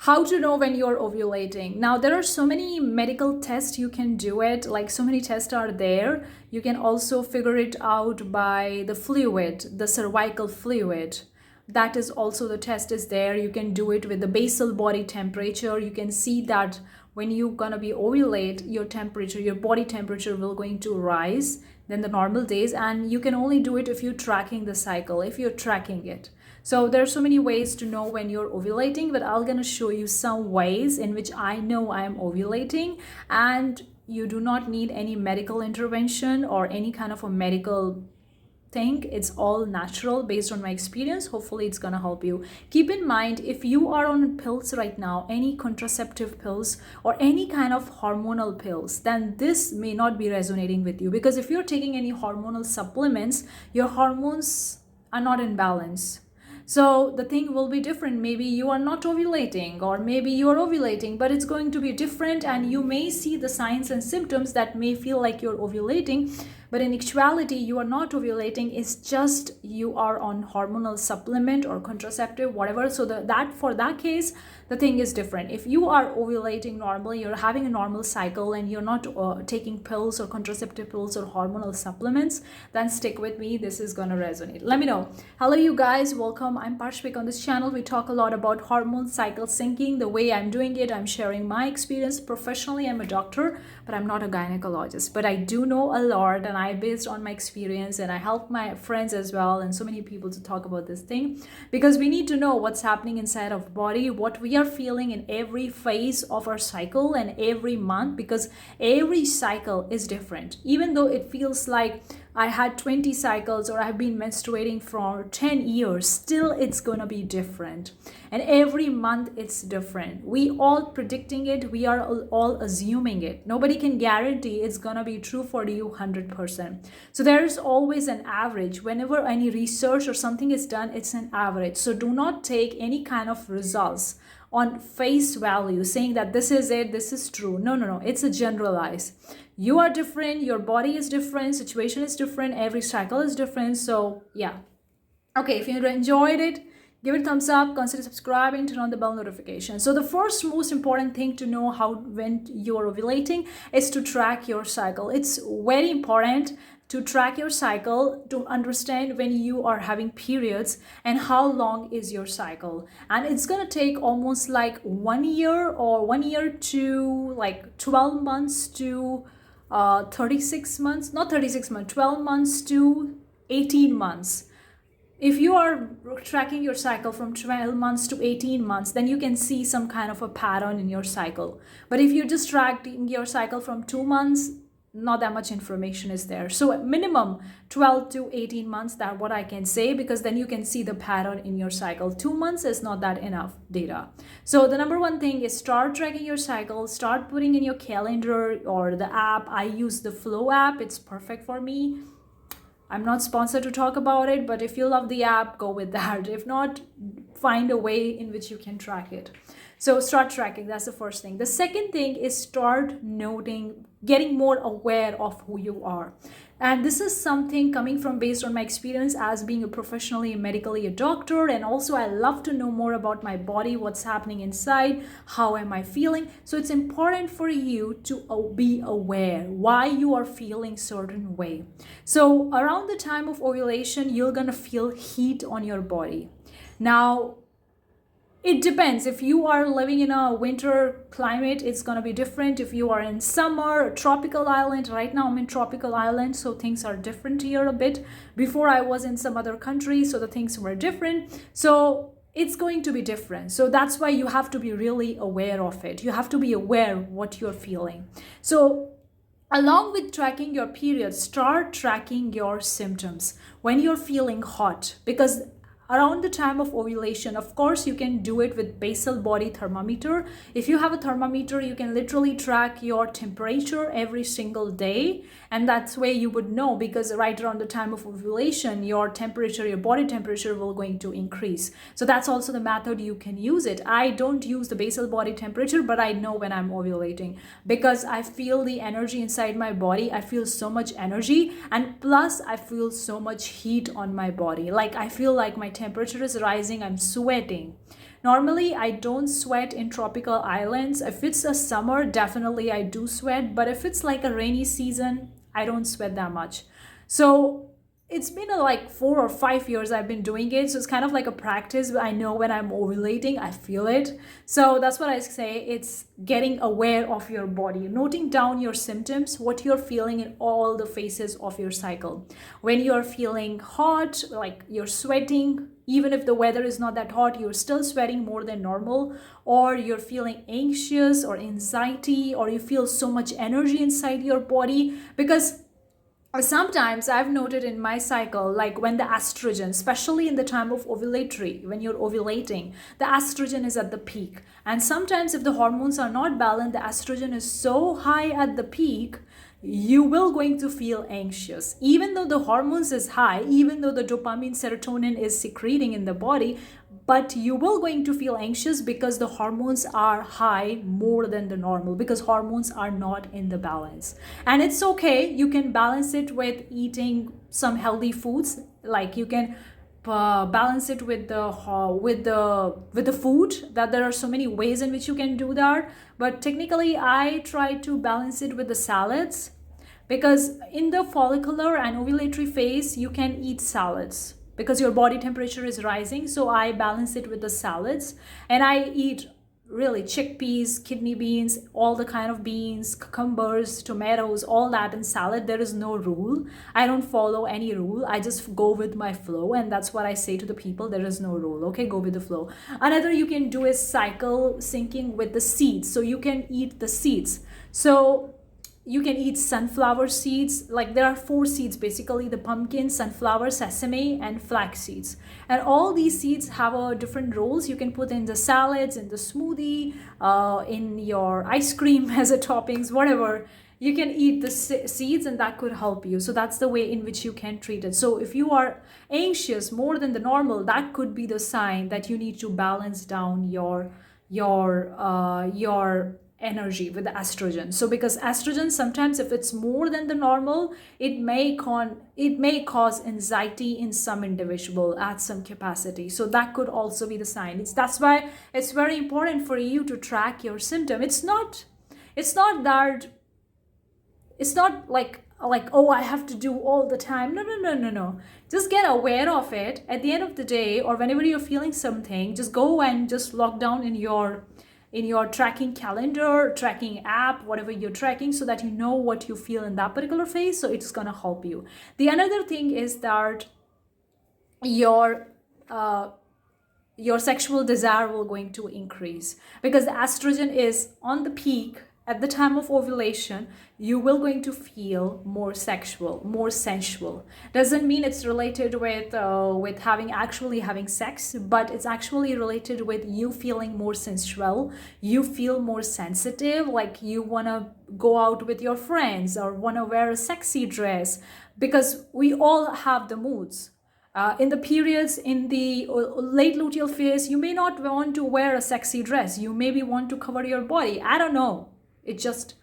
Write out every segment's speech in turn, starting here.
How to know when you're ovulating. Now, there are so many medical tests you can do it, like so many tests are there. You can also figure it out by the fluid, the cervical fluid. That is also, the test is there. You can do it with the basal body temperature. You can see that when you're gonna be ovulate, your temperature, your body temperature will going to rise than the normal days. And you can only do it if you're tracking the cycle, if you're tracking it. So there are so many ways to know when you're ovulating, but I'm going to show you some ways in which I know I am ovulating, and you do not need any medical intervention or any kind of a medical thing. It's all natural based on my experience. Hopefully it's going to help you. Keep in mind, if you are on pills right now, any contraceptive pills or any kind of hormonal pills, then this may not be resonating with you, because if you're taking any hormonal supplements, your hormones are not in balance. So the thing will be different. Maybe you are not ovulating, or maybe you are ovulating, but it's going to be different, and you may see the signs and symptoms that may feel like you're ovulating, but in actuality you are not ovulating. It's just you are on hormonal supplement or contraceptive, whatever. So for that case, the thing is different. If you are ovulating normally, you're having a normal cycle, and you're not taking pills or contraceptive pills or hormonal supplements, then stick with me. This is gonna resonate. Let me know. Hello you guys, welcome. I'm Parshvik. On this channel we talk a lot about hormone cycle syncing. The way I'm doing it, I'm sharing my experience. Professionally, I'm a doctor, but I'm not a gynecologist, but I do know a lot, and I based on my experience, and I help my friends as well and so many people to talk about this thing, because we need to know what's happening inside of body, what we are feeling in every phase of our cycle and every month, because every cycle is different. Even though it feels like I had 20 cycles or I've been menstruating for 10 years, still it's gonna be different. And every month it's different. We all predicting it, we are all assuming it. Nobody can guarantee it's gonna be true for you 100%. So there's always an average. Whenever any research or something is done, it's an average. So do not take any kind of results on face value saying that this is it, this is true. No, it's a generalized. You are different, your body is different, situation is different, every cycle is different. So yeah, okay, if you enjoyed it, give it a thumbs up, consider subscribing, turn on the bell notification. So the first most important thing to know when you're ovulating is to track your cycle. It's very important to track your cycle, to understand when you are having periods and how long is your cycle. And it's gonna take almost like 1 year, or 1 year to like 12 months to 36 months, not 36 months, 12 months to 18 months. If you are tracking your cycle from 12 months to 18 months, then you can see some kind of a pattern in your cycle. But if you're just tracking your cycle from 2 months, not that much information is there. So minimum 12 to 18 months, that's what I can say, because then you can see the pattern in your cycle. 2 months is not that enough data. So the number one thing is start tracking your cycle, start putting in your calendar or the app. I use the Flow app, it's perfect for me. I'm not sponsored to talk about it, but if you love the app, go with that. If not, find a way in which you can track it. So start tracking, that's the first thing. The second thing is start noting, getting more aware of who you are. And this is something coming from based on my experience as being a professionally, medically a doctor. And also I love to know more about my body, what's happening inside, how am I feeling. So it's important for you to be aware why you are feeling certain way. So around the time of ovulation, you're gonna feel heat on your body. Now, it depends. If you are living in a winter climate, it's going to be different. If you are in summer, a tropical island, right now I'm in tropical island, so things are different here a bit. Before I was in some other country, so the things were different. So it's going to be different. So that's why you have to be really aware of it. You have to be aware what you're feeling. So along with tracking your period, start tracking your symptoms when you're feeling hot, because around the time of ovulation, of course, you can do it with basal body thermometer. If you have a thermometer, you can literally track your temperature every single day. And that's where you would know, because right around the time of ovulation, your temperature, your body temperature will going to increase. So that's also the method you can use it. I don't use the basal body temperature, but I know when I'm ovulating, because I feel the energy inside my body. I feel so much energy, and plus I feel so much heat on my body. Like I feel like my temperature is rising, I'm sweating. Normally, I don't sweat in tropical islands. If it's a summer, definitely I do sweat. But if it's like a rainy season, I don't sweat that much. So it's been like 4 or 5 years I've been doing it. So it's kind of like a practice. But I know when I'm ovulating, I feel it. So that's what I say. It's getting aware of your body, noting down your symptoms, what you're feeling in all the phases of your cycle. When you're feeling hot, like you're sweating, even if the weather is not that hot, you're still sweating more than normal, or you're feeling anxious or anxiety, or you feel so much energy inside your body. Because sometimes I've noted in my cycle, like when the estrogen, especially in the time of ovulatory, when you're ovulating, the estrogen is at the peak. And sometimes if the hormones are not balanced, the estrogen is so high at the peak, you will going to feel anxious. Even though the hormones is high, even though the dopamine, serotonin is secreting in the body, but you will going to feel anxious because the hormones are high more than the normal, because hormones are not in the balance. And it's okay, you can balance it with eating some healthy foods, like you can balance it with the food, that there are so many ways in which you can do that. But technically I try to balance it with the salads, because in the follicular and ovulatory phase you can eat salads because your body temperature is rising. So I balance it with the salads, and I eat really chickpeas, kidney beans, all the kind of beans, cucumbers, tomatoes, all that in salad. There is no rule. I don't follow any rule. I just go with my flow, and that's what I say to the people. There is no rule. Okay, go with the flow. Another you can do is cycle syncing with the seeds. So you can eat the seeds. So you can eat sunflower seeds. Like there are 4 seeds basically: the pumpkin, sunflower, sesame, and flax seeds. And all these seeds have a different roles. You can put in the salads, in the smoothie, in your ice cream as a toppings, whatever. You can eat the seeds, and that could help you. So that's the way in which you can treat it. So if you are anxious more than the normal, that could be the sign that you need to balance down your energy with the estrogen. So because estrogen, sometimes if it's more than the normal, it may cause anxiety in some individual at some capacity. So that could also be the sign. That's why it's very important for you to track your symptom. It's not like oh, I have to do all the time. No. Just get aware of it. At the end of the day, or whenever you're feeling something, just go and just log down in your tracking calendar, tracking app, whatever you're tracking, so that you know what you feel in that particular phase. So it's going to help you. The another thing is that your sexual desire will going to increase, because the estrogen is on the peak at the time of ovulation. You will going to feel more sexual, more sensual. Doesn't mean it's related with having sex, but it's actually related with you feeling more sensual. You feel more sensitive, like you want to go out with your friends or want to wear a sexy dress, because we all have the moods. In the periods, in the late luteal phase, you may not want to wear a sexy dress. You maybe want to cover your body. I don't know. It's just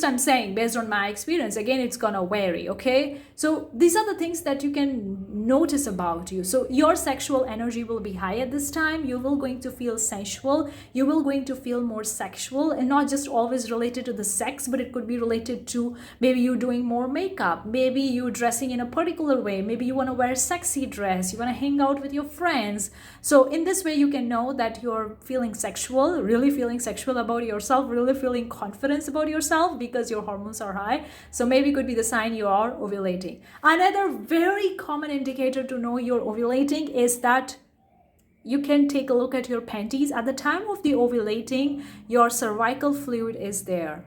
I'm saying, based on my experience. Again, it's gonna vary, okay? So these are the things that you can notice about you. So your sexual energy will be high at this time. You will going to feel sensual. You will going to feel more sexual, and not just always related to the sex, but it could be related to maybe you doing more makeup, maybe you dressing in a particular way, maybe you want to wear a sexy dress, you want to hang out with your friends. So in this way, you can know that you're feeling sexual, really feeling sexual about yourself, really feeling confidence about yourself, because your hormones are high. So maybe it could be the sign you are ovulating. Another very common indicator to know you're ovulating is that you can take a look at your panties. At the time of the ovulating, your cervical fluid is there.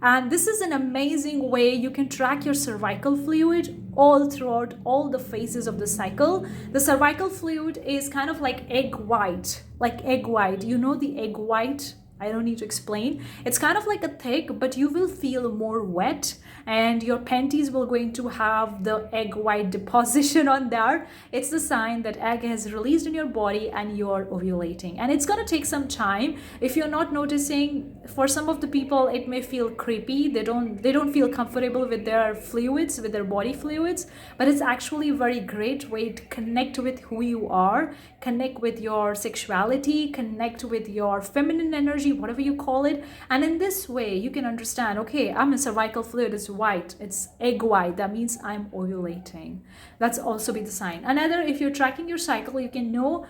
And this is an amazing way you can track your cervical fluid all throughout all the phases of the cycle. The cervical fluid is kind of like egg white. You know the egg white? I don't need to explain. It's kind of like a thick, but you will feel more wet, and your panties will going to have the egg white deposition on there. It's the sign that egg has released in your body and you're ovulating. And it's going to take some time. If you're not noticing, for some of the people it may feel creepy. They don't feel comfortable with their fluids, with their body fluids, but it's actually a very great way to connect with who you are, connect with your sexuality, connect with your feminine energy, whatever you call it. And in this way you can understand, okay, I'm a cervical fluid is white, it's egg white, that means I'm ovulating. That's also be the sign. Another, if you're tracking your cycle, you can know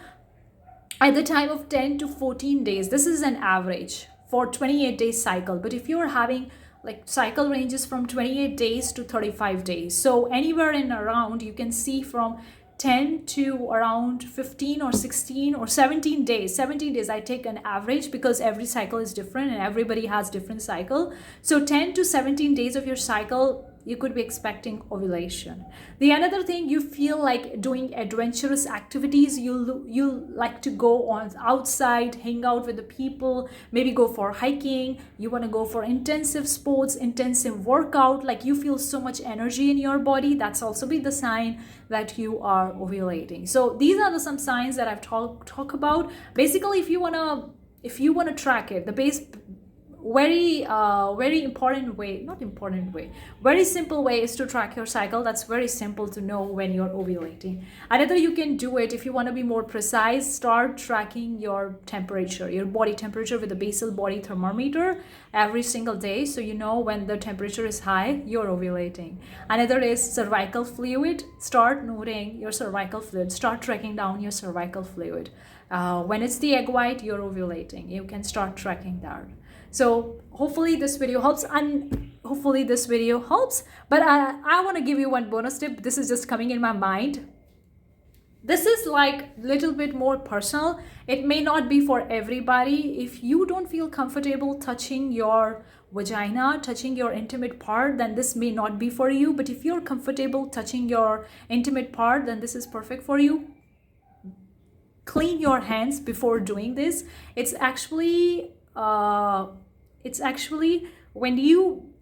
at the time of 10 to 14 days. This is an average for 28 days cycle, but if you're having like cycle ranges from 28 days to 35 days, so anywhere in around, you can see from 10 to around 15 or 16 or 17 days. 17 days I take an average because every cycle is different and everybody has different cycle. So 10 to 17 days of your cycle, you could be expecting ovulation. The another thing, you feel like doing adventurous activities. You like to go on outside, hang out with the people, maybe go for hiking. You want to go for intensive sports, intensive workout, like you feel so much energy in your body. That's also be the sign that you are ovulating. So these are some signs that I've talk about. Basically, if you wanna track it, the base very important way, not important way, very simple way is to track your cycle. That's very simple to know when you're ovulating. Another, you can do it if you want to be more precise. Start tracking your temperature, your body temperature, with a basal body thermometer every single day, so you know when the temperature is high, you're ovulating. Another is cervical fluid. Start noting your cervical fluid, start tracking down your cervical fluid. When it's the egg white, you're ovulating. You can start tracking that. So hopefully this video helps, but I want to give you one bonus tip. This is just coming in my mind. This is like little bit more personal. It may not be for everybody. If you don't feel comfortable touching your vagina, touching your intimate part, then this may not be for you. But if you're comfortable touching your intimate part, then this is perfect for you. Clean your hands before doing this. It's actually when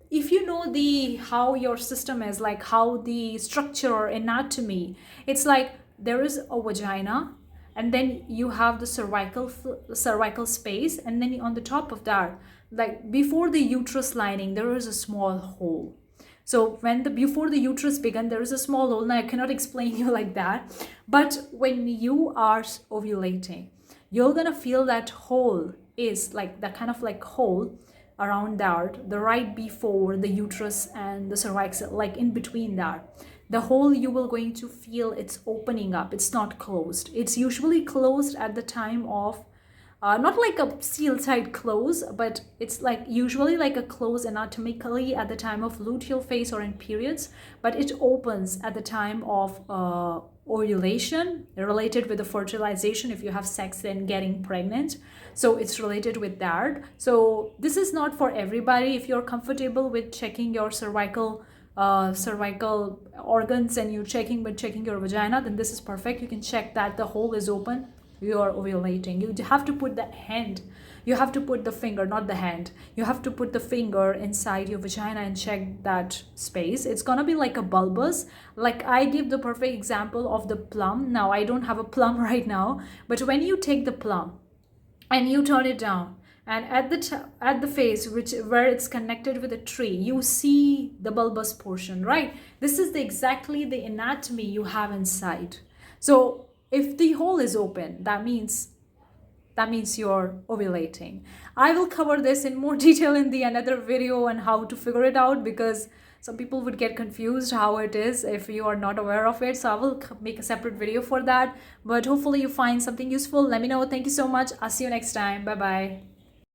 if you know how your system is, like how the structure or anatomy, it's like there is a vagina, and then you have the cervical space, and then on the top of that, like before the uterus lining, there is a small hole. So before the uterus began, there is a small hole. Now I cannot explain you like that, but when you are ovulating, you're gonna feel that hole is like that kind of like hole around that, the right before the uterus and the cervix, like in between that, the hole, you will going to feel it's opening up. It's not closed. It's usually closed at the time of not like a seal tight close, but it's like usually like a close anatomically at the time of luteal phase or in periods, but it opens at the time of ovulation, related with the fertilization, if you have sex and getting pregnant. So it's related with that. So this is not for everybody. If you're comfortable with checking your cervical organs, and you're checking your vagina, then this is perfect. You can check that the hole is open, you are ovulating. You have to put the hand, you have to put the finger, not the hand, you have to put the finger inside your vagina and check that space. It's gonna be like a bulbous, like I give the perfect example of the plum. Now I don't have a plum right now, but when you take the plum and you turn it down, and at the face where it's connected with a tree, you see the bulbous portion, right? This is exactly the anatomy you have inside. So if the hole is open, that means you're ovulating. I will cover this in more detail in the another video on how to figure it out, because some people would get confused how it is if you are not aware of it. So I will make a separate video for that, but hopefully you find something useful. Let me know. Thank you so much. I'll see you next time. Bye bye.